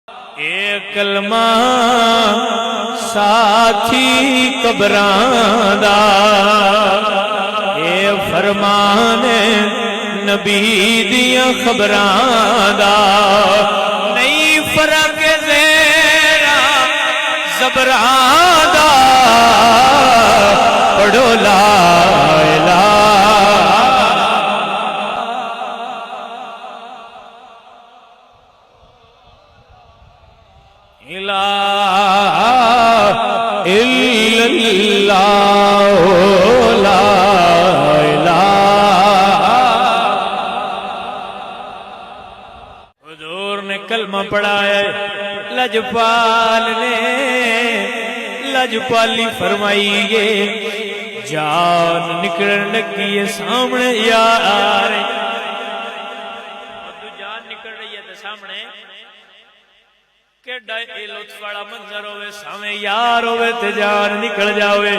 اے کلمہ ساتھی قبراں دا، اے فرمان نبی دیاں خبراں دا، نہیں فرق زیرا زبراں دا، پڑھو لا الہ الا اللہ لا الہ۔ حضور نے کلمہ پڑھا ہے، لجپال نے لجپالی فرمائی گے، جان نکلن لگی ہے سامنے یار، جان نکل رہی ہے تو سامنے کہ لطف والا منظر ہوئے، سامنے یار ہوئے تے جان نکل جاوے۔